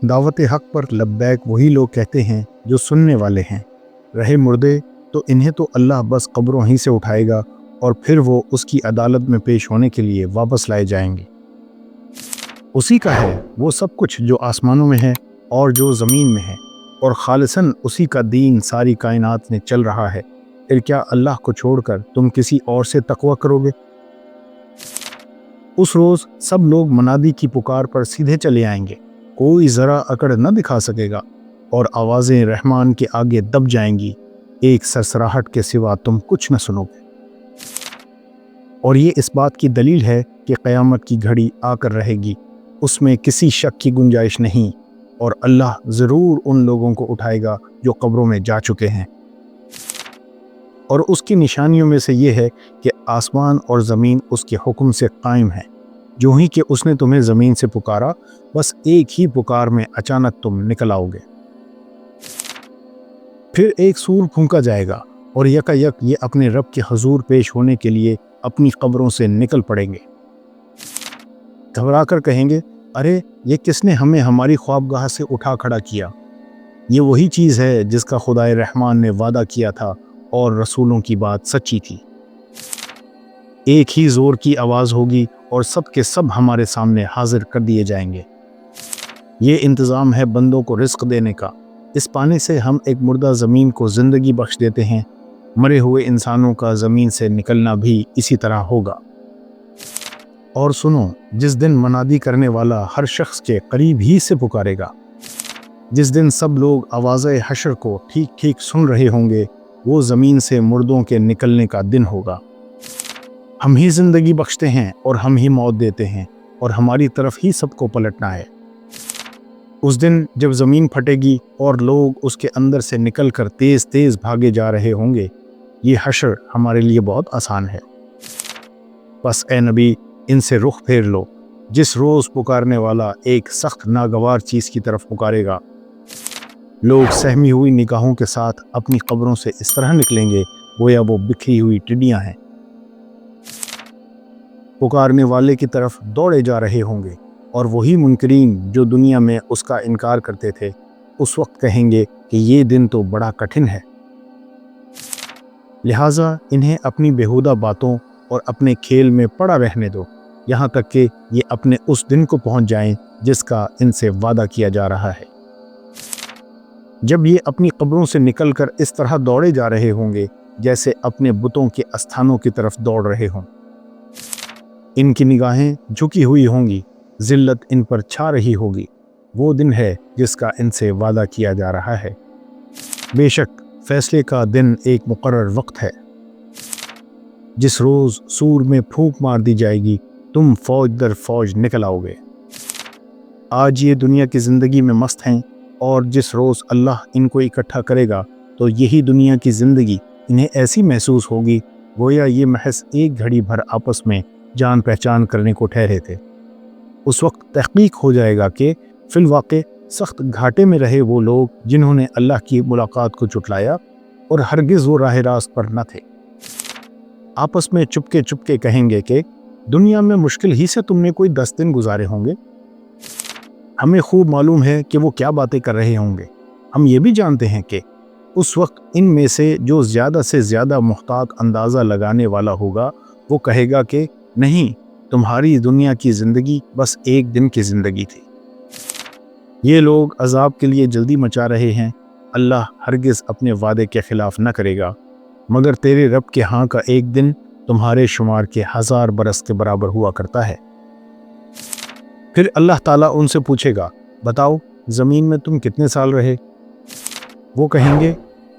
دعوت حق پر لبیک وہی لوگ کہتے ہیں جو سننے والے ہیں، رہے مردے تو انہیں تو اللہ بس قبروں ہی سے اٹھائے گا اور پھر وہ اس کی عدالت میں پیش ہونے کے لیے واپس لائے جائیں گے۔ اسی کا ہے وہ سب کچھ جو آسمانوں میں ہے اور جو زمین میں ہے، اور خالصاً اسی کا دین ساری کائنات میں چل رہا ہے۔ پھر کیا اللہ کو چھوڑ کر تم کسی اور سے تقوی کرو گے؟ اس روز سب لوگ منادی کی پکار پر سیدھے چلے آئیں گے، کوئی ذرا اکڑ نہ دکھا سکے گا، اور آوازیں رحمان کے آگے دب جائیں گی، ایک سرسراہٹ کے سوا تم کچھ نہ سنو گے۔ اور یہ اس بات کی دلیل ہے کہ قیامت کی گھڑی آ کر رہے گی، اس میں کسی شک کی گنجائش نہیں، اور اللہ ضرور ان لوگوں کو اٹھائے گا جو قبروں میں جا چکے ہیں۔ اور اس کی نشانیوں میں سے یہ ہے کہ آسمان اور زمین اس کے حکم سے قائم ہیں۔ جو ہی کہ اس نے تمہیں زمین سے پکارا، بس ایک ہی پکار میں اچانک تم نکل آؤ گے۔ پھر ایک سور پھونکا جائے گا اور یکا یک یہ اپنے رب کے حضور پیش ہونے کے لیے اپنی قبروں سے نکل پڑیں گے۔ گھبرا کر کہیں گے، ارے یہ کس نے ہمیں ہماری خوابگاہ سے اٹھا کھڑا کیا؟ یہ وہی چیز ہے جس کا خدائے رحمان نے وعدہ کیا تھا اور رسولوں کی بات سچی تھی۔ ایک ہی زور کی آواز ہوگی اور سب کے سب ہمارے سامنے حاضر کر دیے جائیں گے۔ یہ انتظام ہے بندوں کو رزق دینے کا۔ اس پانے سے ہم ایک مردہ زمین کو زندگی بخش دیتے ہیں، مرے ہوئے انسانوں کا زمین سے نکلنا بھی اسی طرح ہوگا۔ اور سنو، جس دن منادی کرنے والا ہر شخص کے قریب ہی سے پکارے گا، جس دن سب لوگ آواز حشر کو ٹھیک ٹھیک سن رہے ہوں گے، وہ زمین سے مردوں کے نکلنے کا دن ہوگا۔ ہم ہی زندگی بخشتے ہیں اور ہم ہی موت دیتے ہیں، اور ہماری طرف ہی سب کو پلٹنا ہے۔ اس دن جب زمین پھٹے گی اور لوگ اس کے اندر سے نکل کر تیز تیز بھاگے جا رہے ہوں گے، یہ حشر ہمارے لیے بہت آسان ہے۔ بس اے نبی، ان سے رخ پھیر لو، جس روز پکارنے والا ایک سخت ناگوار چیز کی طرف پکارے گا۔ لوگ سہمی ہوئی نگاہوں کے ساتھ اپنی قبروں سے اس طرح نکلیں گے گویا وہ بکھری ہوئی ٹڈیاں ہیں۔ پکارنے والے کی طرف دوڑے جا رہے ہوں گے، اور وہی منکرین جو دنیا میں اس کا انکار کرتے تھے، اس وقت کہیں گے کہ یہ دن تو بڑا کٹھن ہے۔ لہٰذا انہیں اپنی بیہودہ باتوں اور اپنے کھیل میں پڑا رہنے دو، یہاں تک کہ یہ اپنے اس دن کو پہنچ جائیں جس کا ان سے وعدہ کیا جا رہا ہے۔ جب یہ اپنی قبروں سے نکل کر اس طرح دوڑے جا رہے ہوں گے جیسے اپنے بتوں کے استھانوں کی طرف دوڑ رہے ہوں۔ ان کی نگاہیں جھکی ہوئی ہوں گی، ذلت ان پر چھا رہی ہوگی۔ وہ دن ہے جس کا ان سے وعدہ کیا جا رہا ہے۔ بے شک فیصلے کا دن ایک مقرر وقت ہے، جس روز سور میں پھونک مار دی جائے گی، تم فوج در فوج نکل آؤ گے۔ آج یہ دنیا کی زندگی میں مست ہیں، اور جس روز اللہ ان کو اکٹھا کرے گا تو یہی دنیا کی زندگی انہیں ایسی محسوس ہوگی گویا یہ محض ایک گھڑی بھر آپس میں جان پہچان کرنے کو ٹھہرے تھے۔ اس وقت تحقیق ہو جائے گا کہ فی الواقع سخت گھاٹے میں رہے وہ لوگ جنہوں نے اللہ کی ملاقات کو جھٹلایا اور ہرگز وہ راہ راست پر نہ تھے۔ آپس میں چپکے چپکے کہیں گے کہ دنیا میں مشکل ہی سے تم نے کوئی 10 دن گزارے ہوں گے۔ ہمیں خوب معلوم ہے کہ وہ کیا باتیں کر رہے ہوں گے۔ ہم یہ بھی جانتے ہیں کہ اس وقت ان میں سے جو زیادہ سے زیادہ محتاط اندازہ لگانے والا ہوگا، وہ کہے گا کہ نہیں، تمہاری دنیا کی زندگی بس ایک دن کی زندگی تھی۔ یہ لوگ عذاب کے لیے جلدی مچا رہے ہیں۔ اللہ ہرگز اپنے وعدے کے خلاف نہ کرے گا، مگر تیرے رب کے ہاں کا ایک دن تمہارے شمار کے 1000 برس کے برابر ہوا کرتا ہے۔ پھر اللہ تعالیٰ ان سے پوچھے گا، بتاؤ زمین میں تم کتنے سال رہے؟ وہ کہیں گے،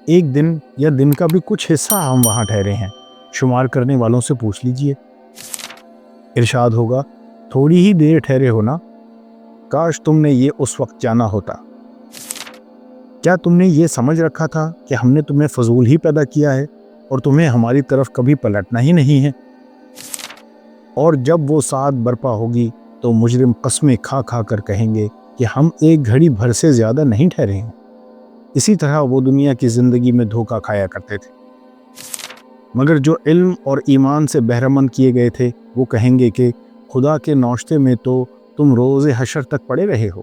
ایک دن یا دن کا بھی کچھ حصہ ہم وہاں ٹھہرے ہیں، شمار کرنے والوں سے پوچھ لیجئے۔ ارشاد ہوگا، تھوڑی ہی دیر ٹھہرے ہو نا، کاش تم نے یہ اس وقت جانا ہوتا۔ کیا تم نے یہ سمجھ رکھا تھا کہ ہم نے تمہیں فضول ہی پیدا کیا ہے اور تمہیں ہماری طرف کبھی پلٹنا ہی نہیں ہے؟ اور جب وہ ساعت برپا ہوگی تو مجرم قسمیں کھا کھا کر کہیں گے کہ ہم ایک گھڑی بھر سے زیادہ نہیں ٹھہرے ہیں۔ اسی طرح وہ دنیا کی زندگی میں دھوکہ کھایا کرتے تھے، مگر جو علم اور ایمان سے بہرمند کیے گئے تھے وہ کہیں گے کہ خدا کے نوشتے میں تو تم روز حشر تک پڑے رہے ہو۔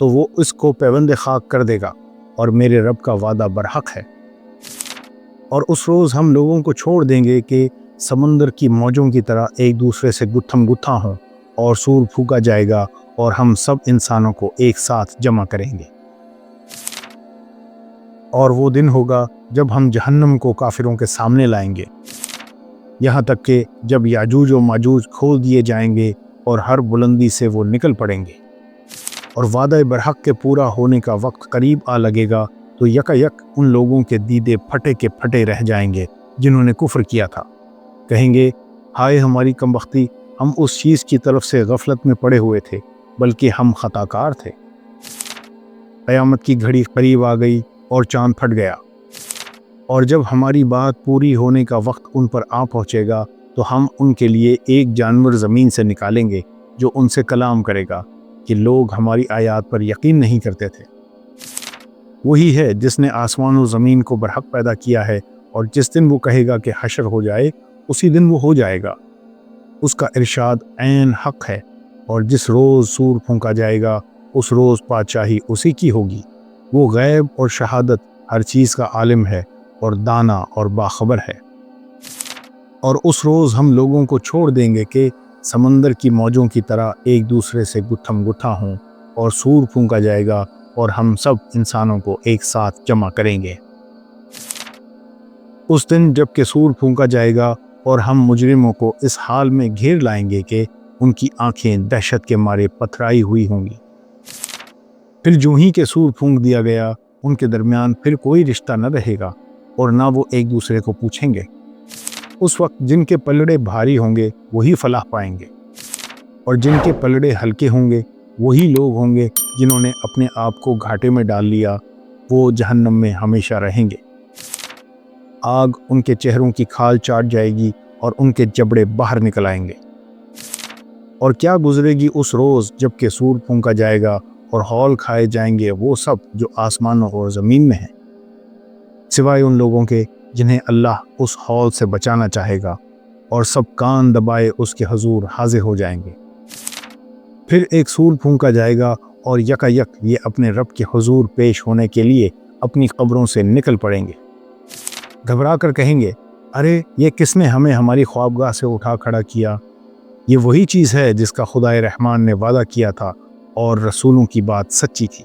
تو وہ اس کو پیوند خاک کر دے گا اور میرے رب کا وعدہ برحق ہے۔ اور اس روز ہم لوگوں کو چھوڑ دیں گے کہ سمندر کی موجوں کی طرح ایک دوسرے سے گتھم گتھا ہوں، اور سور پھونکا جائے گا اور ہم سب انسانوں کو ایک ساتھ جمع کریں گے۔ اور وہ دن ہوگا جب ہم جہنم کو کافروں کے سامنے لائیں گے، یہاں تک کہ جب یاجوج و ماجوج کھول دیے جائیں گے اور ہر بلندی سے وہ نکل پڑیں گے، اور وعدہ برحق کے پورا ہونے کا وقت قریب آ لگے گا، تو یکا یک ان لوگوں کے دیدے پھٹے کے پھٹے رہ جائیں گے جنہوں نے کفر کیا تھا۔ کہیں گے، ہائے ہماری کمبختی، ہم اس چیز کی طرف سے غفلت میں پڑے ہوئے تھے، بلکہ ہم خطا کار تھے۔ قیامت کی گھڑی قریب آ گئی اور چاند پھٹ گیا، اور جب ہماری بات پوری ہونے کا وقت ان پر آ پہنچے گا تو ہم ان کے لیے ایک جانور زمین سے نکالیں گے جو ان سے کلام کرے گا کہ لوگ ہماری آیات پر یقین نہیں کرتے تھے۔ وہی ہے جس نے آسمان و زمین کو برحق پیدا کیا ہے، اور جس دن وہ کہے گا کہ حشر ہو جائے، اسی دن وہ ہو جائے گا۔ اس کا ارشاد عین حق ہے، اور جس روز سور پھونکا جائے گا اس روز بادشاہی اسی کی ہوگی۔ وہ غیب اور شہادت ہر چیز کا عالم ہے اور دانا اور باخبر ہے۔ اور اس روز ہم لوگوں کو چھوڑ دیں گے کہ سمندر کی موجوں کی طرح ایک دوسرے سے گتھم گتھا ہوں، اور سور پھونکا جائے گا اور ہم سب انسانوں کو ایک ساتھ جمع کریں گے۔ اس دن جب کہ سور پھونکا جائے گا اور ہم مجرموں کو اس حال میں گھیر لائیں گے کہ ان کی آنکھیں دہشت کے مارے پتھرائی ہوئی ہوں گی۔ پھر جو ہی کہ سور پھونک دیا گیا، ان کے درمیان پھر کوئی رشتہ نہ رہے گا، اور نہ وہ ایک دوسرے کو پوچھیں گے۔ اس وقت جن کے پلڑے بھاری ہوں گے وہی فلاح پائیں گے، اور جن کے پلڑے ہلکے ہوں گے وہی لوگ ہوں گے جنہوں نے اپنے آپ کو گھاٹے میں ڈال لیا، وہ جہنم میں ہمیشہ رہیں گے۔ آگ ان کے چہروں کی کھال چاٹ جائے گی اور ان کے جبڑے باہر نکل آئیں گے۔ اور کیا گزرے گی اس روز جب کہ سور پھونکا جائے گا اور ہول کھائے جائیں گے وہ سب جو آسمانوں اور زمین میں ہیں، سوائے ان لوگوں کے جنہیں اللہ اس ہول سے بچانا چاہے گا، اور سب کان دبائے اس کے حضور حاضر ہو جائیں گے۔ پھر ایک سور پھونکا جائے گا اور یکا یک یہ اپنے رب کے حضور پیش ہونے کے لیے اپنی قبروں سے نکل پڑیں گے۔ گھبرا کر کہیں گے، ارے یہ کس نے ہمیں ہماری خوابگاہ سے اٹھا کھڑا کیا؟ یہ وہی چیز ہے جس کا خدائے رحمان نے وعدہ کیا تھا اور رسولوں کی بات سچی تھی۔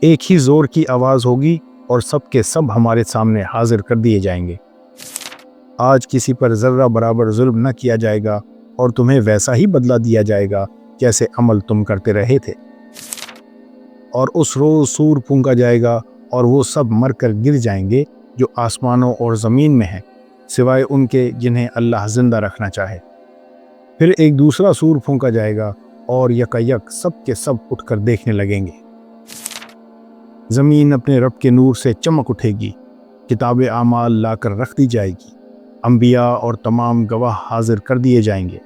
ایک ہی زور کی آواز ہوگی اور سب کے سب ہمارے سامنے حاضر کر دیے جائیں گے۔ آج کسی پر ذرہ برابر ظلم نہ کیا جائے گا، اور تمہیں ویسا ہی بدلہ دیا جائے گا جیسے عمل تم کرتے رہے تھے۔ اور اس روز سور پھونکا جائے گا اور وہ سب مر کر گر جائیں گے جو آسمانوں اور زمین میں ہیں، سوائے ان کے جنہیں اللہ زندہ رکھنا چاہے۔ پھر ایک دوسرا سور پھونکا جائے گا اور یکا یک سب کے سب اٹھ کر دیکھنے لگیں گے۔ زمین اپنے رب کے نور سے چمک اٹھے گی، کتاب اعمال لا کر رکھ دی جائے گی، انبیاء اور تمام گواہ حاضر کر دیے جائیں گے،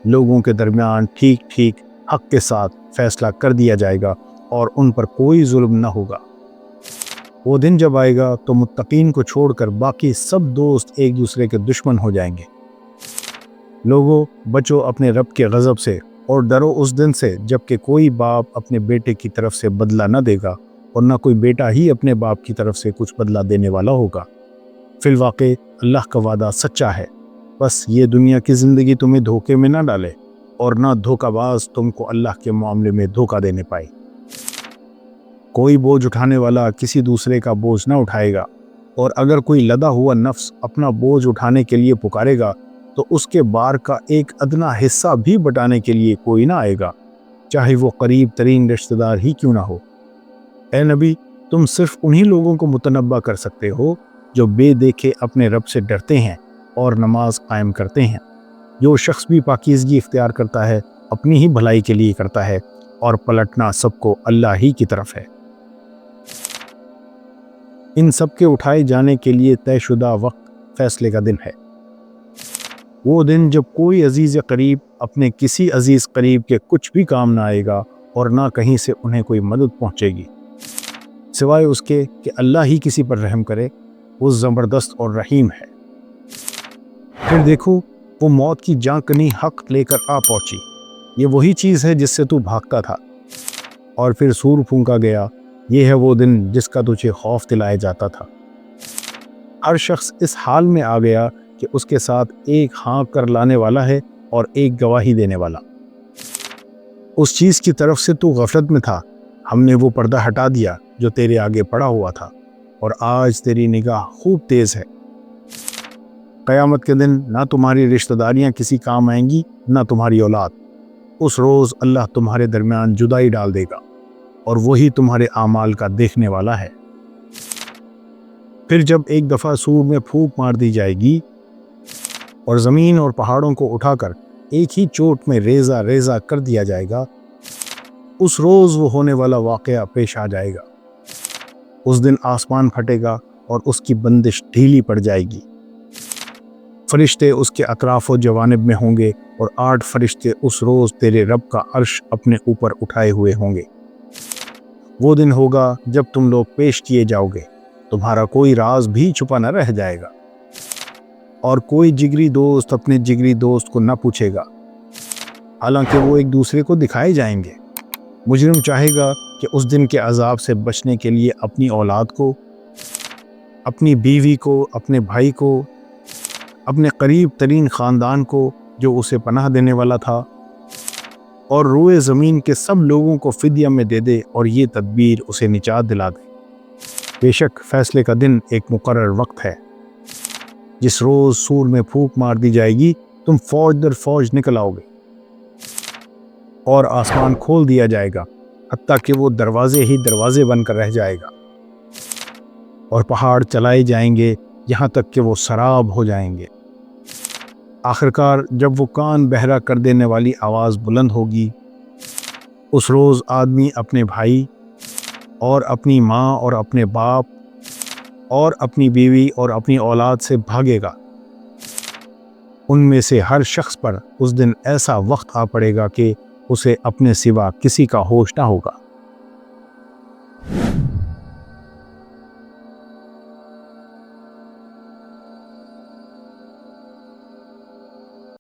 لوگوں کے درمیان ٹھیک ٹھیک حق کے ساتھ فیصلہ کر دیا جائے گا اور ان پر کوئی ظلم نہ ہوگا۔ وہ دن جب آئے گا تو متقین کو چھوڑ کر باقی سب دوست ایک دوسرے کے دشمن ہو جائیں گے۔ لوگوں، بچو اپنے رب کے غضب سے اور ڈرو اس دن سے جب کہ کوئی باپ اپنے بیٹے کی طرف سے بدلہ نہ دے گا، اور نہ کوئی بیٹا ہی اپنے باپ کی طرف سے کچھ بدلہ دینے والا ہوگا۔ فی الواقع اللہ کا وعدہ سچا ہے، بس یہ دنیا کی زندگی تمہیں دھوکے میں نہ ڈالے، اور نہ دھوکہ باز تم کو اللہ کے معاملے میں دھوکہ دینے پائے۔ کوئی بوجھ اٹھانے والا کسی دوسرے کا بوجھ نہ اٹھائے گا، اور اگر کوئی لدا ہوا نفس اپنا بوجھ اٹھانے کے لیے پکارے گا تو اس کے بار کا ایک ادنا حصہ بھی بٹانے کے لیے کوئی نہ آئے گا، چاہے وہ قریب ترین رشتہ دار ہی کیوں نہ ہو۔ اے نبی، تم صرف انہی لوگوں کو متنبہ کر سکتے ہو جو بے دیکھے اپنے رب سے ڈرتے ہیں اور نماز قائم کرتے ہیں۔ جو شخص بھی پاکیزگی اختیار کرتا ہے اپنی ہی بھلائی کے لیے کرتا ہے، اور پلٹنا سب کو اللہ ہی کی طرف ہے۔ ان سب کے اٹھائے جانے کے لیے طے شدہ وقت فیصلے کا دن ہے۔ وہ دن جب کوئی عزیز قریب اپنے کسی عزیز قریب کے کچھ بھی کام نہ آئے گا، اور نہ کہیں سے انہیں کوئی مدد پہنچے گی، سوائے اس کے کہ اللہ ہی کسی پر رحم کرے، وہ زبردست اور رحیم ہے۔ پھر دیکھو، وہ موت کی جاں کنی حق لے کر آ پہنچی، یہ وہی چیز ہے جس سے تو بھاگتا تھا۔ اور پھر سور پھونکا گیا۔ یہ ہے وہ دن جس کا تجھے خوف دلایا جاتا تھا۔ ہر شخص اس حال میں آ گیا کہ اس کے ساتھ ایک ہانک کر لانے والا ہے اور ایک گواہی دینے والا۔ اس چیز کی طرف سے تو غفلت میں تھا، ہم نے وہ پردہ ہٹا دیا جو تیرے آگے پڑا ہوا تھا، اور آج تیری نگاہ خوب تیز ہے۔ قیامت کے دن نہ تمہاری رشتہ داریاں کسی کام آئیں گی، نہ تمہاری اولاد۔ اس روز اللہ تمہارے درمیان جدائی ڈال دے گا، اور وہی تمہارے اعمال کا دیکھنے والا ہے۔ پھر جب ایک دفعہ سور میں پھونک مار دی جائے گی اور زمین اور پہاڑوں کو اٹھا کر ایک ہی چوٹ میں ریزہ ریزہ کر دیا جائے گا، اس روز وہ ہونے والا واقعہ پیش آ جائے گا۔ اس دن آسمان پھٹے گا اور اس کی بندش ڈھیلی پڑ جائے گی۔ فرشتے اس کے اطراف و جوانب میں ہوں گے، اور 8 فرشتے اس روز تیرے رب کا عرش اپنے اوپر اٹھائے ہوئے ہوں گے۔ وہ دن ہوگا جب تم لوگ پیش کیے جاؤ گے، تمہارا کوئی راز بھی چھپا نہ رہ جائے گا، اور کوئی جگری دوست اپنے جگری دوست کو نہ پوچھے گا، حالانکہ وہ ایک دوسرے کو دکھائے جائیں گے۔ مجرم چاہے گا کہ اس دن کے عذاب سے بچنے کے لیے اپنی اولاد کو، اپنی بیوی کو، اپنے بھائی کو، اپنے قریب ترین خاندان کو جو اسے پناہ دینے والا تھا، اور روئے زمین کے سب لوگوں کو فدیہ میں دے دے، اور یہ تدبیر اسے نجات دلا دے۔ بے شک فیصلے کا دن ایک مقرر وقت ہے۔ جس روز سور میں پھونک مار دی جائے گی، تم فوج در فوج نکل آؤ گے، اور آسمان کھول دیا جائے گا، حتیٰ کہ وہ دروازے ہی دروازے بن کر رہ جائے گا، اور پہاڑ چلائے جائیں گے یہاں تک کہ وہ سراب ہو جائیں گے۔ آخرکار جب وہ کان بہرا کر دینے والی آواز بلند ہوگی، اس روز آدمی اپنے بھائی اور اپنی ماں اور اپنے باپ اور اپنی بیوی اور اپنی اولاد سے بھاگے گا۔ ان میں سے ہر شخص پر اس دن ایسا وقت آ پڑے گا کہ اسے اپنے سوا کسی کا ہوش نہ ہوگا۔